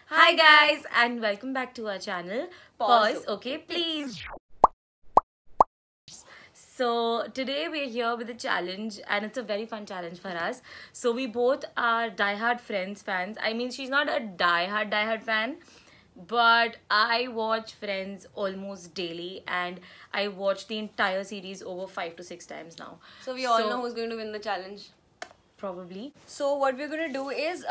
Hi guys and welcome back to our channel. Pause, okay, please. So today we're here with a challenge and it's a very fun challenge for us. So we both are diehard Friends fans. I mean, she's not a diehard fan, but I watch Friends almost daily and I watch the entire series over 5 to 6 times now. So we all know who's going to win the challenge. Probably. So what we're going to do is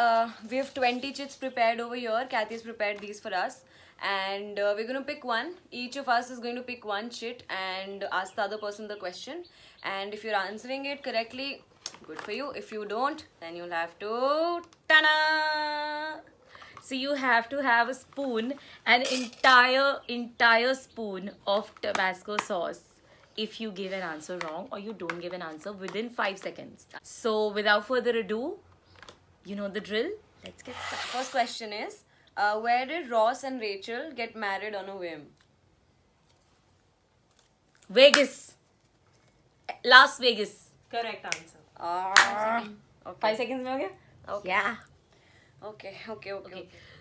we have 20 chits prepared over here. Kathy's prepared these for us. And we're going to pick one. Each of us is going to pick one chit and ask the other person the question. And if you're answering it correctly, good for you. If you don't, then you'll have to... Ta-da! So you have to have a spoon, an entire spoon of Tabasco sauce if you give an answer wrong or you don't give an answer within 5 seconds. So without further ado, you know the drill. Let's get started. First question is, where did Ross and Rachel get married on a whim? Vegas. Las Vegas. Correct answer. Okay. 5 seconds mein ho gaya? Okay. Yeah. Okay.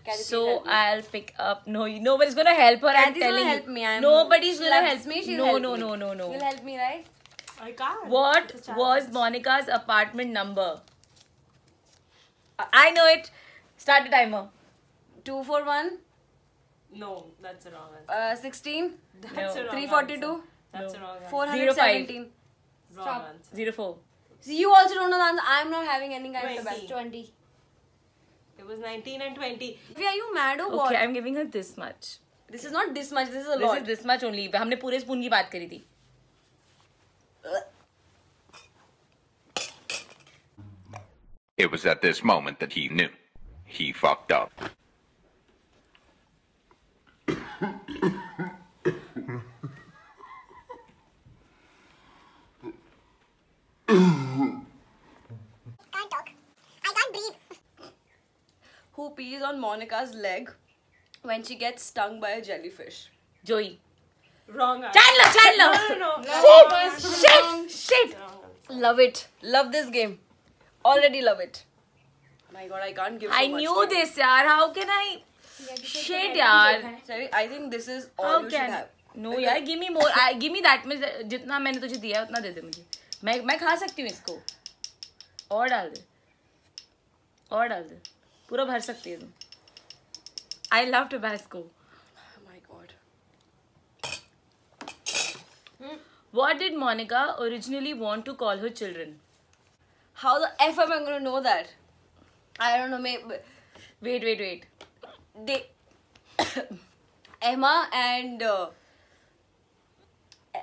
Kathy, So please help me. I'll pick up. No, nobody's gonna help her. I'm Kathy's telling gonna you. help me. Nobody's She gonna loves help me. She'll No, help no, me. no, no, no. You'll help me, right? I can't. What It's a was challenge. Monica's apartment number? I know it. Start the timer. 241, No, that's a wrong answer. 16, That's No. a wrong 342, answer. That's No. a wrong answer. 417. Wrong answer. 04. So you also don't know the answer. I'm not having any kind of 20. 20. It was 19 and 20. Are you mad or what? Okay, I'm giving her this much. This is not this much. This is a This lot. is this much only. हमने पूरे spoon की बात करी थी. It was at this moment that he knew. He fucked up. Can't talk. I can't breathe. Who pees on Monica's leg when she gets stung by a jellyfish? Joey. Wrong answer. Chandler. No. Shit. Wrong answer. Love it. Love this game. Already love it. My god, I can't give so I much knew to you. this, yaar. How can I? Shit, yaar. Sorry, I think this is all How you should can? have. No, यार. Give me more. Give me that much. जितना मैंने तुझे दिया है उतना दे दे मुझे. मैं खा सकती हूँ इसको. और डाल दे. और डाल दे. पूरा भर सकती है तुम. I love Tabasco. Oh my god. What did Monica originally want to call her children? How the F am I going to know that? I don't know. Maybe Wait. they Emma and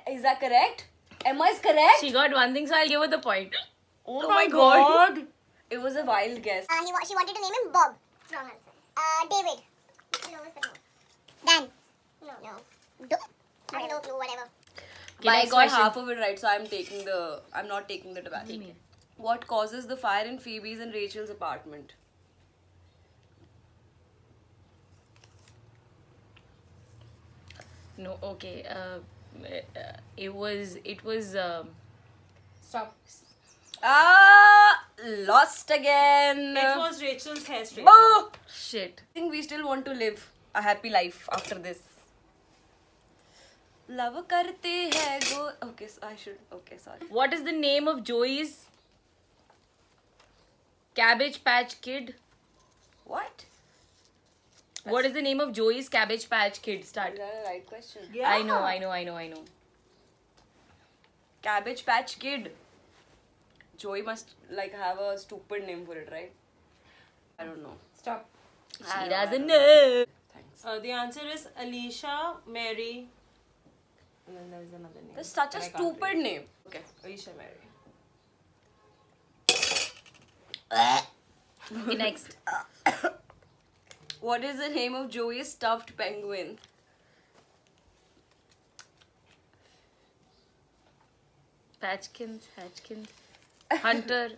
is that correct? Emma is correct. She got one thing, so I'll give her the point. Oh my god. It was a wild guess. She wanted to name him Bob. Wrong answer. David. No, but no. Dan. No. I have no clue. Whatever. Okay, But I next got question. half of it right, so I'm not taking the Tabasco. What causes the fire in Phoebe's and Rachel's apartment? No, okay. It was. Stop. Lost again. It was Rachel's hair straight. Oh! Shit. I think we still want to live a happy life after this. Love karte hai go. Okay, so I should. Okay, sorry. What is the name of Joey's Cabbage Patch Kid? What? What is the name of Joey's Cabbage Patch Kid? Is Start. that a right question? Yeah. I know. Cabbage Patch Kid. Joey must like have a stupid name for it, right? I don't know. Stop. She doesn't know. Thanks. The answer is Alicia, Mary. And then there's another name. That's such a that I can't stupid read. name. Okay. Alicia, Mary. Okay, next. What is the name of Joey's stuffed penguin? Patchkins. Hunter.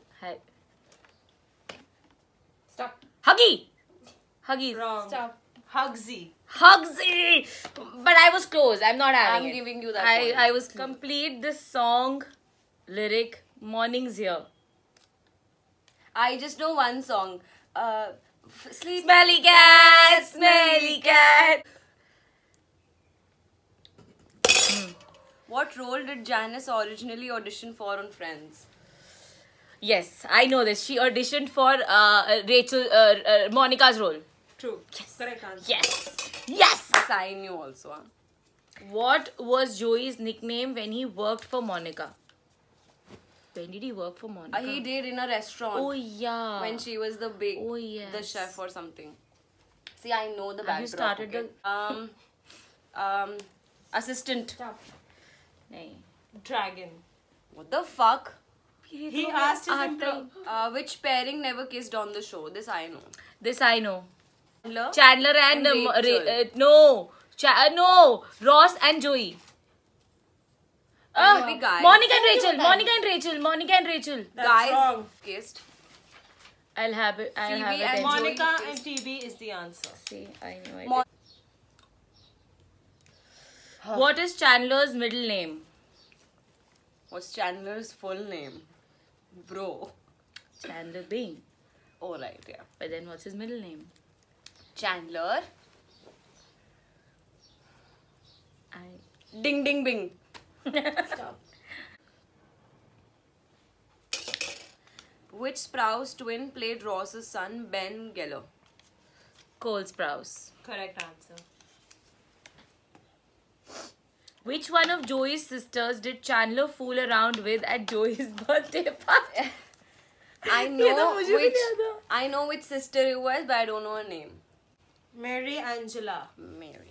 Stop. Huggy. Wrong. Stop. Hugsy. Hugsy. But I was close. I'm not having I'm it. giving you that point. I was complete this song lyric. Mornings here. I just know one song. Sleep. Smelly cat, smelly cat. What role did Janice originally audition for on Friends? Yes, I know this. She auditioned for Monica's role. True. Correct answer. Yes. Yes. Yes, I knew also. Huh? What was Joey's nickname when he worked for Monica? When did he work for Monica? He did in a restaurant. Oh yeah. When she was the big, Oh, yes. the chef or something. See, I know the backdrop. Have you started okay. Assistant. Nahin. Dragon. What the fuck? He asked his employee. Which pairing never kissed on the show? This I know. This I know. Chandler? Chandler and, And Rachel. no, Ross and Joey. Maybe guys. Monica and Rachel. That's Guys wrong. kissed. I'll have it. Phoebe have it. and then. Monica Joey and Phoebe is the answer. See, I know. I Mon- did. What is Chandler's middle name? What's Chandler's full name? Bro. Chandler Bing. Oh, right, yeah. But then what's his middle name? Chandler. I. Ding ding bing. Stop. Which Sprouse twin played Ross's son, Ben Geller? Cole Sprouse. Correct answer. Which one of Joey's sisters did Chandler fool around with at Joey's birthday party? I ये तो know मुझे भी which. नहीं आता. I know which sister it was, but I don't know her name. Mary Angela. Mary.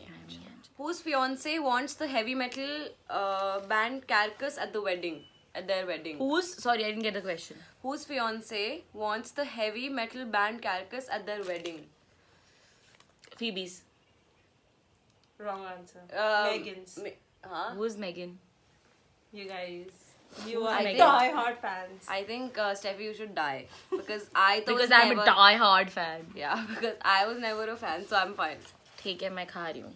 Whose fiance wants the heavy metal band Carcass at the wedding? At their wedding. Who's? Sorry, I didn't get the question. Whose fiance wants the heavy metal band Carcass at their wedding? Phoebe's. Wrong answer. Megan's. Huh? Who's Megan? You guys. You Who's are Megan? die-hard fans. I think Steffi, you should die because I thought Because I'm a die-hard fan. Yeah, because I was never a fan, so I'm fine. ठीक है मैं खा रही हूँ.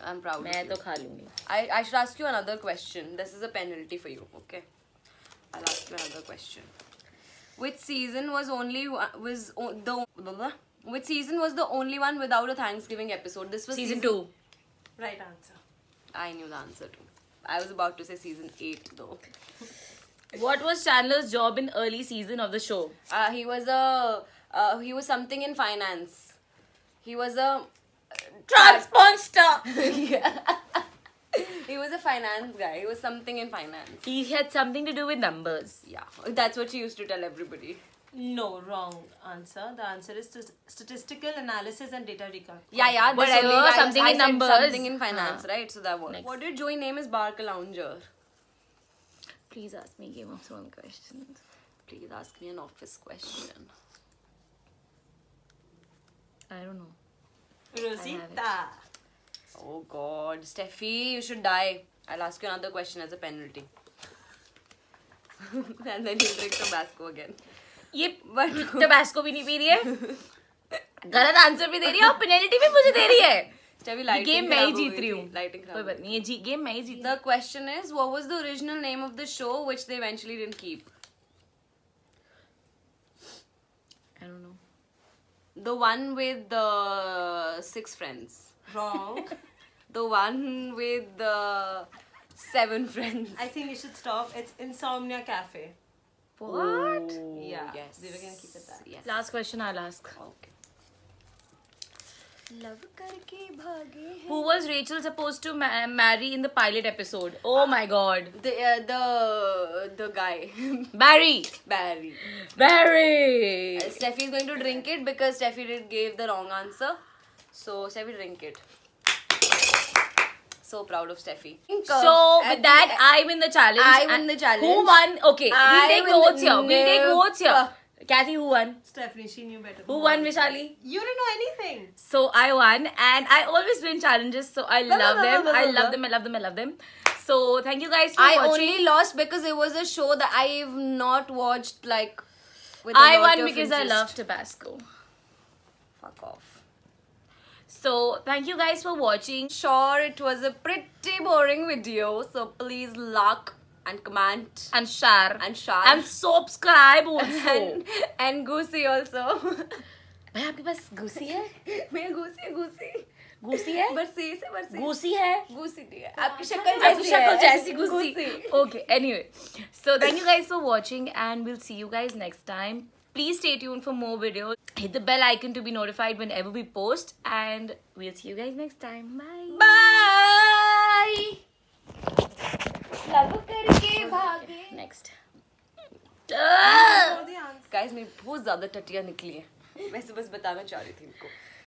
I'm proud. मैं of तो you. खा लूँगी. I should ask you another question. This is a penalty for you, okay? I'll ask you another question. Which season was Which season was the only one without a Thanksgiving episode? This was Season 2. Right answer. I knew the answer too. I was about to say season 8 though. What was Chandler's job in early season of the show? He was something in finance. He was a Transponder. he was a finance guy. He was something in finance. He had something to do with numbers. Yeah, that's what she used to tell everybody. No, wrong answer. The answer is statistical analysis and data recall. Yeah, But this I only know guy- something I in said numbers. something in finance, right? So that was. Next. What did Joey name his Barker Lounger? Please ask me Game of Thrones questions. Please ask me an office question. I don't know. Rosita. Oh God, Steffi, you should die. I'll ask you another question as a penalty. And then you'll drink Tabasco again. ये But Tabasco भी नहीं P रही है. गलत answer भी दे रही है और पेनल्टी भी मुझे दे रही है. Steffi, ये lighting गेम मैं ही खराब हो जीत गई रही थी. हूँ. Lighting कोई खराब बात नहीं ये गेम मैं ही जीत. The question is, what was the original name of the show which they eventually didn't keep? I don't know. The one with the 6 friends. Wrong. The one with the 7 friends. I think you should stop. It's Insomnia Cafe. What? Yeah. Yes. We were gonna keep it that. Yes. Last question I'll ask. Okay. Love karke bhage hain. Who was Rachel supposed to marry in the pilot episode? Oh my God. The guy. Barry. Barry. Barry. Steffi is going to drink it because Steffi gave the wrong answer. So Steffi drink it. So proud of Steffi. So with that, I win the challenge. I win And the challenge. Who won? Okay, I we'll take win the- votes here. We'll take votes here. Never. Kathy, who won? Stephanie, she knew better. Who won, Vishali? You didn't know anything. So I won, and I always win challenges. So I love them. I love them. I love them. I love them. So thank you guys for I watching. only lost because it was a show that I've not watched like. With a I lot won of because I interest. love Tabasco. Fuck off. So thank you guys for watching. Sure, it was a pretty boring video. So please like and comment And share. and share And subscribe also. and Goosey also. भाई आपके पास घूसी है? मैं घूसी घूसी है? बरसी से बरसी घूसी है? घूसी नहीं है, आपकी शक्ल आपकी जैसी शक्ल है जैसी घूसी. Okay, anyway. So thank you guys for watching and we'll see you guys next time. Please stay tuned for more videos. Hit the bell icon to be notified whenever we post and we'll see you guys next time. Bye. Bye. Love करके भागे. Next. Guys मेरी बहुत ज्यादा टटिया निकली है, वैसे बस बताना चाह रही थी इनको.